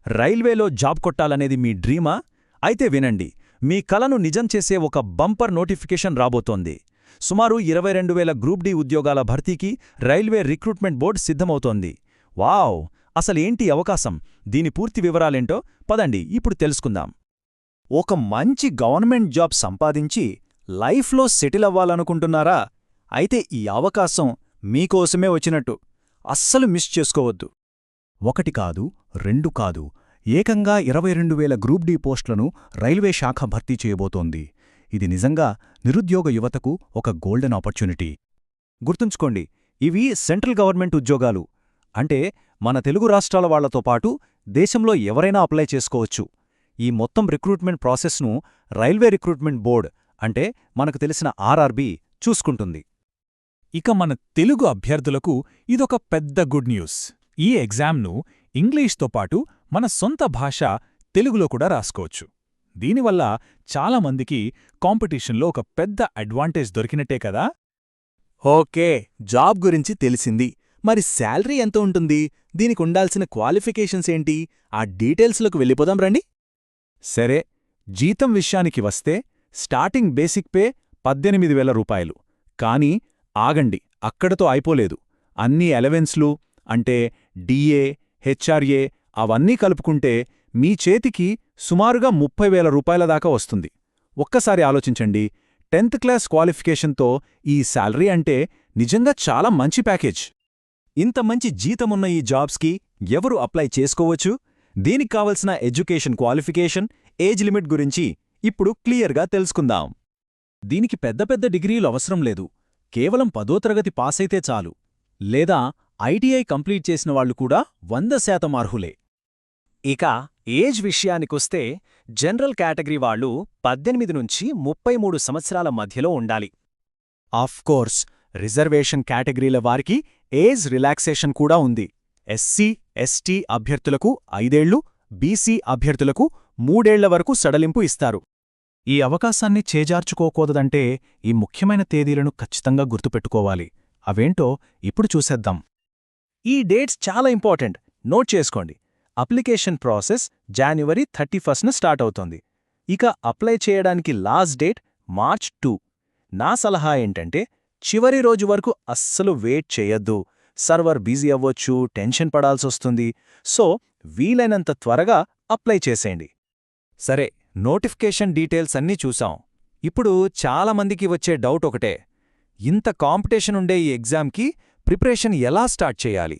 రైల్వేలో జాబ్ కొట్టాలనేది మీ డ్రీమా? అయితే వినండి, మీ కలను నిజం చేసే ఒక బంపర్ నోటిఫికేషన్ రాబోతోంది. సుమారు 22,000 గ్రూప్ డి ఉద్యోగాల భర్తీకి రైల్వే రిక్రూట్మెంట్ బోర్డు సిద్ధమవుతోంది. వావ్! అసలేంటి అవకాశం? దీని పూర్తి వివరాలేంటో పదండి ఇప్పుడు తెలుసుకుందాం. ఒక మంచి గవర్నమెంట్ జాబ్ సంపాదించి లైఫ్లో సెటిల్ అవ్వాలనుకుంటున్నారా? అయితే ఈ అవకాశం మీకోసమే వచ్చినట్టు. అస్సలు మిస్ చేసుకోవద్దు. 1 కాదు, 2 కాదు, ఏకంగా 22,000 గ్రూప్ డి పోస్టులను రైల్వే శాఖ భర్తీ చేయబోతోంది. ఇది నిజంగా నిరుద్యోగ యువతకు ఒక గోల్డెన్ ఆపర్చునిటీ. గుర్తుంచుకోండి, ఇవి సెంట్రల్ గవర్నమెంట్ ఉద్యోగాలు. అంటే మన తెలుగు రాష్ట్రాల వాళ్లతో పాటు దేశంలో ఎవరైనా అప్లై చేసుకోవచ్చు. ఈ మొత్తం రిక్రూట్మెంట్ ప్రాసెస్ను రైల్వే రిక్రూట్మెంట్ బోర్డ్, అంటే మనకు తెలిసిన ఆర్ఆర్బీ, చూసుకుంటుంది. ఇక మన తెలుగు అభ్యర్థులకు ఇదొక పెద్ద గుడ్ న్యూస్. ఈ ఎగ్జామ్ను ఇంగ్లీష్తో పాటు మన సొంత భాష తెలుగులో కూడా రాసుకోవచ్చు. దీనివల్ల చాలామందికి కాంపిటీషన్లో ఒక పెద్ద అడ్వాంటేజ్ దొరికినట్టే కదా. ఓకే, జాబ్ గురించి తెలిసింది. మరి శాలరీ ఎంత ఉంటుంది? దీనికి ఉండాల్సిన క్వాలిఫికేషన్స్ ఏంటి? ఆ డీటెయిల్స్లోకి వెళ్ళిపోదాం రండి. సరే, జీతం విషయానికి వస్తే స్టార్టింగ్ బేసిక్ పే 18,000 రూపాయలు. కానీ ఆగండి, అక్కడతో అయిపోలేదు. అన్ని అలవెన్స్లు అంటే డిఏ, హెచ్ఆర్ఏ అవన్నీ కలుపుకుంటే మీ చేతికి సుమారుగా 30,000 రూపాయల దాకా వస్తుంది. ఒక్కసారి ఆలోచించండి, 10th క్లాస్ క్వాలిఫికేషన్తో ఈ శాలరీ అంటే నిజంగా చాలా మంచి ప్యాకేజ్. ఇంత మంచి జీతమున్న ఈ జాబ్స్కి ఎవరు అప్లై చేసుకోవచ్చు? దీనికి కావలసిన ఎడ్యుకేషన్ క్వాలిఫికేషన్, ఏజ్ లిమిట్ గురించి ఇప్పుడు క్లియర్గా తెలుసుకుందాం. దీనికి పెద్ద పెద్ద డిగ్రీలు అవసరం లేదు. కేవలం 10వ తరగతి పాసైతే చాలు. లేదా ఐటీఐ కంప్లీట్ చేసిన వాళ్లు కూడా 100% అర్హులే. ఇక ఏజ్ విషయానికొస్తే జనరల్ కేటగిరీ వాళ్లు 18 నుంచి 33 సంవత్సరాల మధ్యలో ఉండాలి. ఆఫ్కోర్స్, రిజర్వేషన్ కేటగిరీల వారికి ఏజ్ రిలాక్సేషన్ కూడా ఉంది. ఎస్సీ, ఎస్టీ అభ్యర్థులకు 5 ఏళ్లు, బీసీ అభ్యర్థులకు 3 ఏళ్ల వరకు సడలింపు ఇస్తారు. ఈ అవకాశాన్ని చేజార్చుకోకూడదంటే ఈ ముఖ్యమైన తేదీలను ఖచ్చితంగా గుర్తుపెట్టుకోవాలి. అవేంటో ఇప్పుడు చూసేద్దాం. ఈ డేట్స్ చాలా ఇంపార్టెంట్, నోట్ చేసుకోండి. అప్లికేషన్ ప్రాసెస్ January 31న స్టార్ట్ అవుతోంది. ఇక అప్లై చేయడానికి లాస్ట్ డేట్ March 2. నా సలహా ఏంటంటే చివరి రోజు వరకు అస్సలు వెయిట్ చేయొద్దు. సర్వర్ బిజీ అవ్వొచ్చు, టెన్షన్ పడాల్సొస్తుంది. సో వీలైనంత త్వరగా అప్లై చేసేయండి. సరే, నోటిఫికేషన్ డీటెయిల్స్ అన్నీ చూసాం. ఇప్పుడు చాలామందికి వచ్చే డౌట్ ఒకటే, ఇంత కాంపిటీషన్ ఉండే ఈ ఎగ్జామ్కి ప్రిపరేషన్ ఎలా స్టార్ట్ చేయాలి?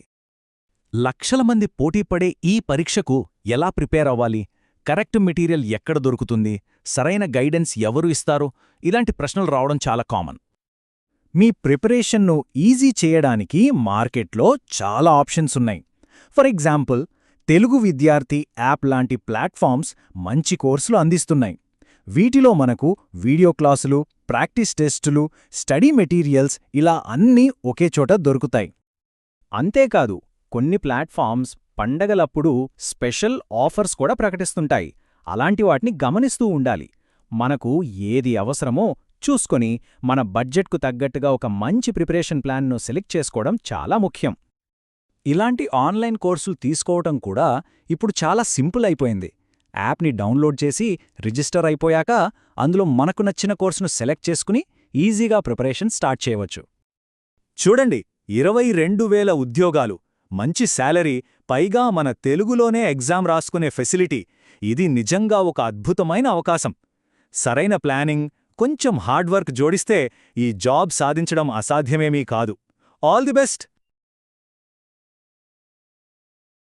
లక్షల మంది పోటీపడే ఈ పరీక్షకు ఎలా ప్రిపేర్ అవ్వాలి? కరెక్ట్ మెటీరియల్ ఎక్కడ దొరుకుతుంది? సరైన గైడెన్స్ ఎవరు ఇస్తారు? ఇలాంటి ప్రశ్నలు రావడం చాలా కామన్. మీ ప్రిపరేషన్ను ఈజీ చేయడానికి మార్కెట్లో చాలా ఆప్షన్స్ ఉన్నాయి. ఫర్ ఎగ్జాంపుల్, తెలుగు విద్యార్థి యాప్ లాంటి ప్లాట్ఫామ్స్ మంచి కోర్సులు అందిస్తున్నాయి. వీటిలో మనకు వీడియో క్లాసులు, ప్రాక్టీస్ టెస్టులు, స్టడీ మెటీరియల్స్ ఇలా అన్నీ ఒకే చోట దొరుకుతాయి. అంతేకాదు, కొన్ని ప్లాట్ఫామ్స్ పండగలప్పుడు స్పెషల్ ఆఫర్స్ కూడా ప్రకటిస్తుంటాయి. అలాంటి వాటిని గమనిస్తూ ఉండాలి. మనకు ఏది అవసరమో చూసుకొని మన బడ్జెట్కు తగ్గట్టుగా ఒక మంచి ప్రిపరేషన్ ప్లాన్ను సెలెక్ట్ చేసుకోవడం చాలా ముఖ్యం. ఇలాంటి ఆన్లైన్ కోర్సులు తీసుకోవటం కూడా ఇప్పుడు చాలా సింపుల్ అయిపోయింది. యాప్ని డౌన్లోడ్ చేసి రిజిస్టర్ అయిపోయాక అందులో మనకు నచ్చిన కోర్సును సెలెక్ట్ చేసుకుని ఈజీగా ప్రిపరేషన్ స్టార్ట్ చేయవచ్చు. చూడండి, 22,000 ఉద్యోగాలు, మంచి శాలరీ, పైగా మన తెలుగులోనే ఎగ్జామ్ రాసుకునే ఫెసిలిటీ. ఇది నిజంగా ఒక అద్భుతమైన అవకాశం. సరైన ప్లానింగ్, కొంచెం హార్డ్ వర్క్ జోడిస్తే ఈ జాబ్ సాధించడం అసాధ్యమేమీ కాదు. All the best.